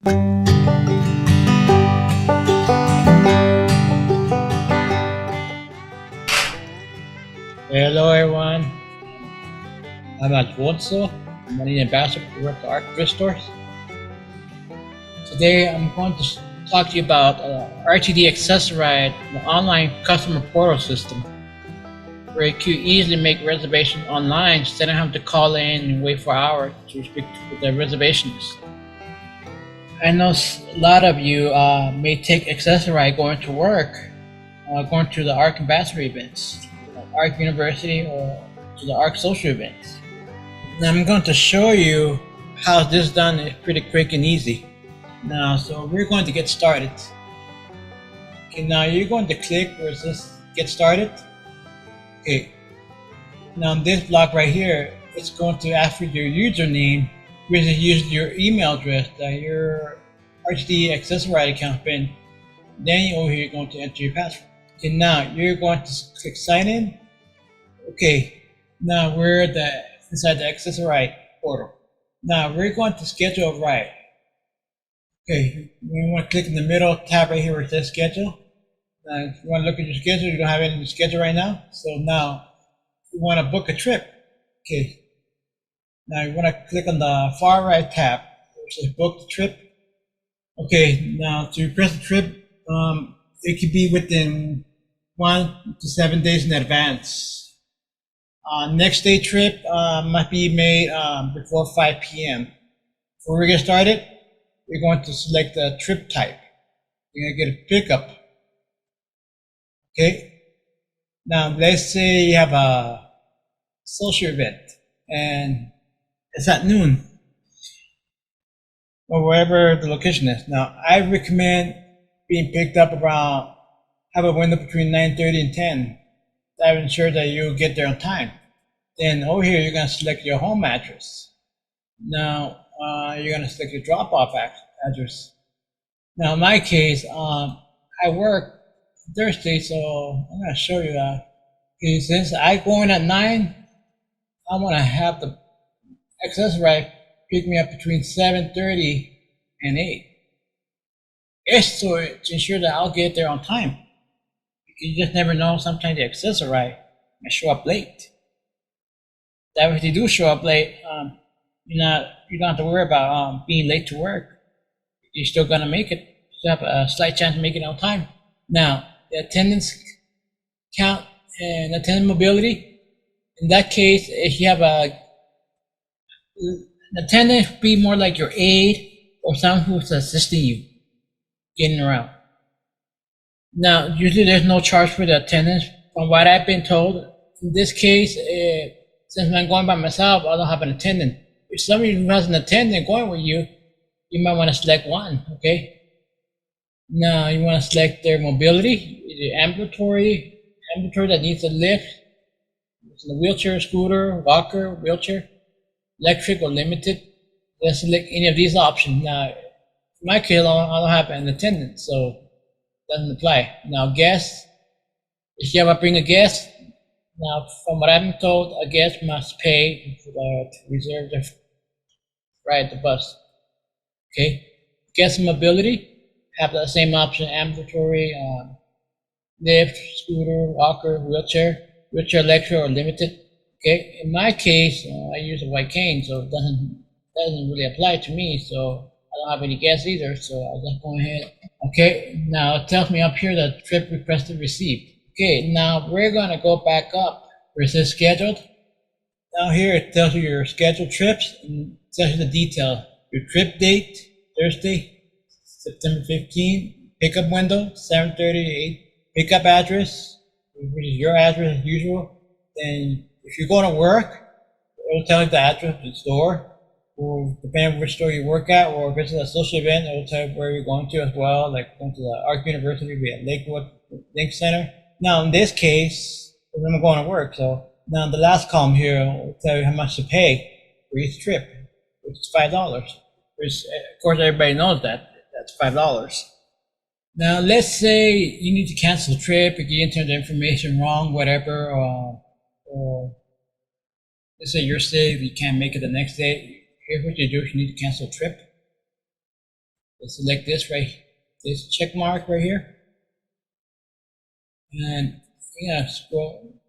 Hello everyone, I'm Alfonso. I'm the ambassador for the Art Thrift Stores. Today I'm going to talk to you about RTD Accessoride, the online customer portal system, where you can easily make reservations online instead of having to call in and wait for hours to speak to the reservationist. I know a lot of you may take Accessoride going to work, going to the ARC Ambassador events, ARC University, or to the ARC social events. Now I'm going to show you how this is done. It's pretty quick and easy. Now, so we're going to get started. Okay, now you're going to click where it says get started. Okay, now in this block right here, it's going to ask for your username, which is usually your email address that your RTD Accessoride account pin. Then over here, you're going to enter your password. Okay, now you're going to click sign in. Okay, now we're inside the Accessoride portal. Now we're going to schedule a ride. Okay, we want to click in the middle tab right here where it says schedule. Now if you want to look at your schedule, you don't have any schedule right now. So now you want to book a trip. Okay, now you want to click on the far right tab where it says book the trip. Okay, now to request a trip, it could be within 1 to 7 days in advance. Next day trip must be made before 5 p.m. Before we get started, we're going to select the trip type. You're going to get a pickup. Okay. Now let's say you have a social event and it's at noon or wherever the location is. Now I recommend being picked up around, have a window between 9:30 and 10. That will ensure that you get there on time. Then over here, you're going to select your home address. Now, you're going to select your drop-off address. Now, in my case, I work Thursday, so I'm going to show you that. Okay, since I go in at 9, I want to have the Accessoride pick me up between 7:30 and 8. It's to ensure that I'll get there on time. You just never know. Sometimes the Accessoride may show up late. That if you do show up late, you don't have to worry about being late to work. You're still gonna make it. You have a slight chance of making it on time. Now, the attendance count and attendant mobility. In that case, if you have an attendant, be more like your aide or someone who's assisting you getting around. Now, usually there's no charge for the attendance. From what I've been told, in this case, since I'm going by myself, I don't have an attendant. If somebody who has an attendant going with you, you might want to select one, okay? Now, you want to select their mobility, the ambulatory that needs a lift, it's a wheelchair, scooter, walker, wheelchair, electric or limited. Just select any of these options. Now, in my case, I don't have an attendant, so doesn't apply. Now, guests, if you ever bring a guest, now from what I've been told, a guest must pay to reserve the ride the bus. Okay, guest mobility have the same option: ambulatory, lift, scooter, walker, wheelchair, electric or limited. Okay, in my case, I use a white cane, so it doesn't really apply to me. So I don't have any guests either, so I'll just go ahead. Okay, now it tells me up here that trip requested received. Okay, now we're gonna go back up where it says scheduled. Now here it tells you your scheduled trips and it tells you the detail. Your trip date, Thursday, September 15, pickup window, 7:30 to 8, pickup address, which is your address as usual. Then if you're going to work, it'll tell you the address of the store, or depending on which store you work at, or if it's a social event, it will tell you where you're going to as well, like going to the ARC University, be at Lakewood Link Center. Now in this case, I'm going to work, so now the last column here will tell you how much to pay for each trip, which is $5. Which, of course, everybody knows that that's $5. Now let's say you need to cancel the trip, if you enter the information wrong, whatever, or let's say you're sick, you can't make it the next day. Here's what you do if you need to cancel a trip. select this check mark right here, and scroll,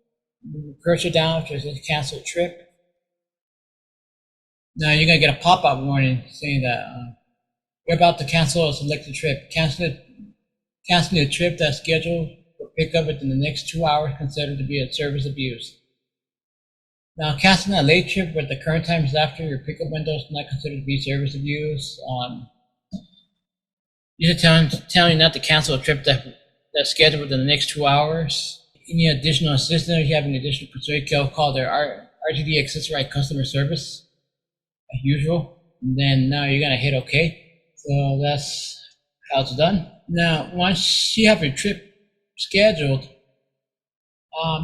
move cursor down to the cancel trip. Now you're gonna get a pop-up warning saying that you're about to cancel a selected trip. Canceling a trip that's scheduled for pickup within the next 2 hours considered to be a service abuse. Now, canceling a late trip where the current time is after your pickup window is not considered to be service abuse. These are telling you not to cancel a trip that's scheduled within the next 2 hours. If you need additional assistance, or you have an additional concern, you can call their RTD Accessorite customer service as usual. And then now you're gonna hit OK. So that's how it's done. Now, once you have your trip scheduled,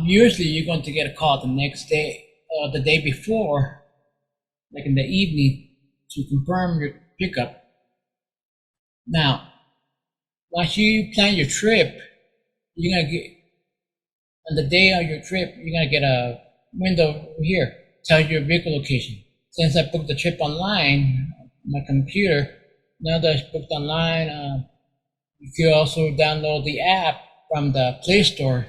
usually you're going to get a call the next day, the day before, like in the evening, to confirm your pickup. Now, once you plan your trip, you're gonna get, on the day of your trip, you're gonna get a window here, tells you your vehicle location. Since I booked the trip online on my computer, now that it's booked online, you can also download the app from the Play Store.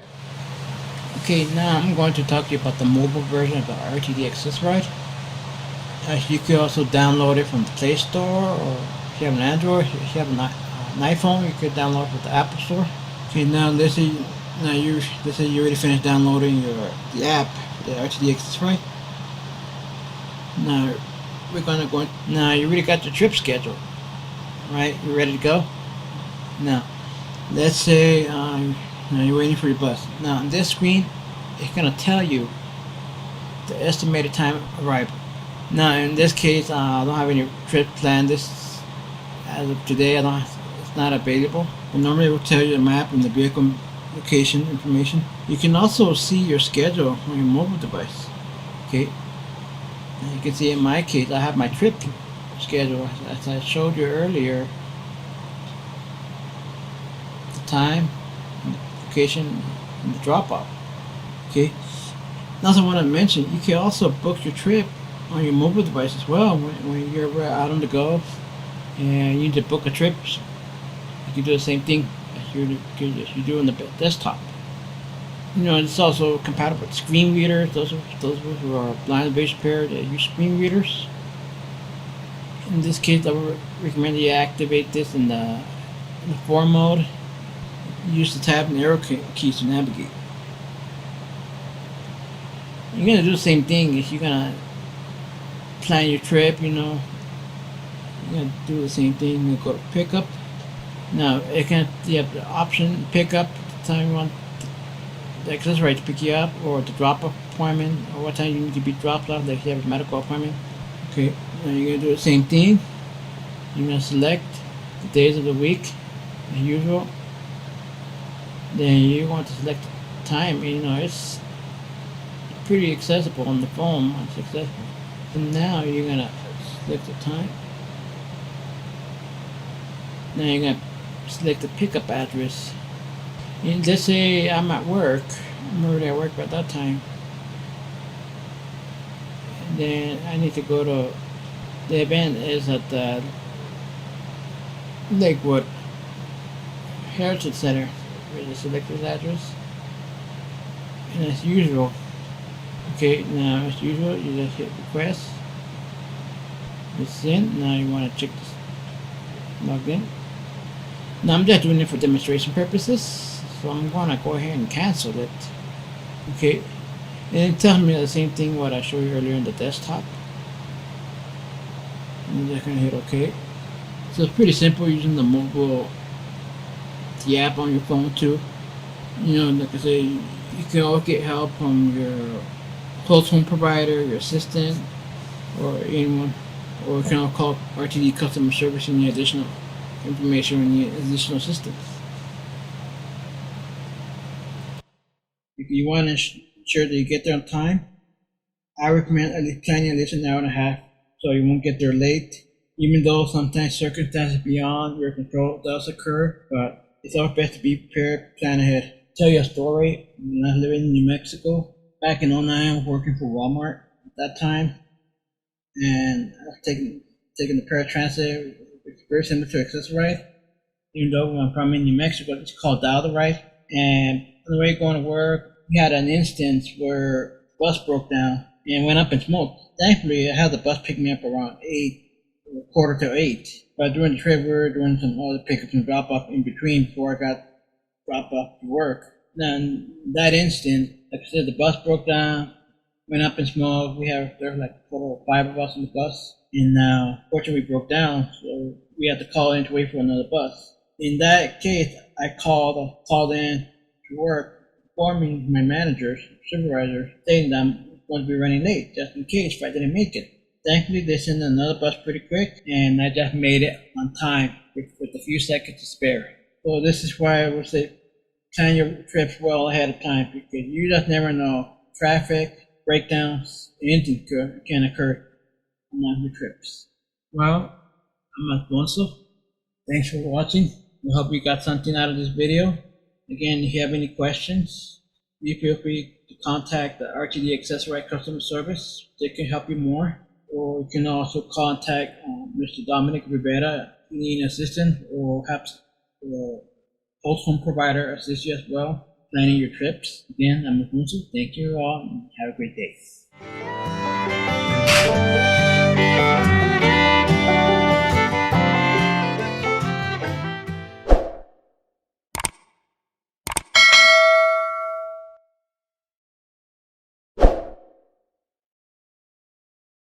Okay, now I'm going to talk to you about the mobile version of the RTD Accessorite. You can also download it from the Play Store, or if you have an Android, if you have an iPhone, you could download it from the Apple Store. Okay, now let's say you already finished downloading the app, the RTD Accessorite. Now we're gonna go. Now you already got your trip scheduled, right? You ready to go? Now, let's say now you're waiting for your bus. Now on this screen, it's gonna tell you the estimated time of arrival. Now in this case, I don't have any trip planned. This, as of today, it's not available. But normally it will tell you the map and the vehicle location information. You can also see your schedule on your mobile device. Okay. And you can see in my case, I have my trip schedule as I showed you earlier. Time, and the location, and the drop off. Okay. Now, I want to mention, you can also book your trip on your mobile device as well when you're out on the go and you need to book a trip. You can do the same thing as you do on the desktop. It's also compatible with screen readers. Those who are blind and visually impaired that use screen readers. In this case, I would recommend you activate this in the form mode. Use the tab and arrow keys to navigate. You're gonna do the same thing if you're gonna plan your trip. You're gonna do the same thing. You're gonna go to pickup. Now you have the option pickup the time you want the Accessorite to pick you up, or the drop off appointment, or what time you need to be dropped off, like if you have a medical appointment. Okay, now you're gonna do the same thing. You're gonna select the days of the week as usual. Then you want to select the time. It's pretty accessible on the phone. It's accessible. And now you're gonna select the time. Now you're gonna select the pickup address. And let's say I'm at work. I'm already at work by that time. And then I need to go to the event is at the Lakewood Heritage Center. Select this address, and as usual, okay, now as usual, you just hit request. It's in. Now you want to check this logged in. Now I'm just doing it for demonstration purposes, so I'm gonna go ahead and cancel it. Okay, and it tells me the same thing what I showed you earlier in the desktop. I'm just gonna hit OK. So it's pretty simple using the app on your phone too. Like I say, you can always get help from your close home provider, your assistant, or anyone, or you can all call RTD customer service and need additional information and need additional assistance. If you want to ensure that you get there on time, I recommend at least planning at least an hour and a half so you won't get there late. Even though sometimes circumstances beyond your control does occur, but it's always best to be prepared, plan ahead. Tell you a story. When I was living in New Mexico, back in 2009, I was working for Walmart at that time, and I was taking the paratransit very similar to Access-A-Ride, even though I'm from New Mexico, it's called Dial-A-Ride. And on the way going to work, we had an instance where the bus broke down and went up in smoke. Thankfully, I had the bus pick me up around 8, quarter to 8. But during the trip, we were doing some other pickups and drop-off in between before I got dropped off to work. Now, in that instant, like I said, the bus broke down, went up in smoke. There's like a total of 5 of us on the bus. And now, fortunately, we broke down, so we had to call in to wait for another bus. In that case, I called in to work, informing my managers, supervisors, saying that I'm going to be running late, just in case if I didn't make it. Thankfully, they sent another bus pretty quick, and I just made it on time with a few seconds to spare. So this is why I would say plan your trips well ahead of time, because you just never know. Traffic, breakdowns, anything can occur on your trips. Well, I'm Alfonso. Thanks for watching. I hope you got something out of this video. Again, if you have any questions, please feel free to contact the RTD Access-A-Ride customer service. They can help you more. Or you can also contact Mr. Dominic Rivera if you need assistance, or perhaps the host home provider assist you as well planning your trips. Again, I'm Alfonso. Thank you all and have a great day.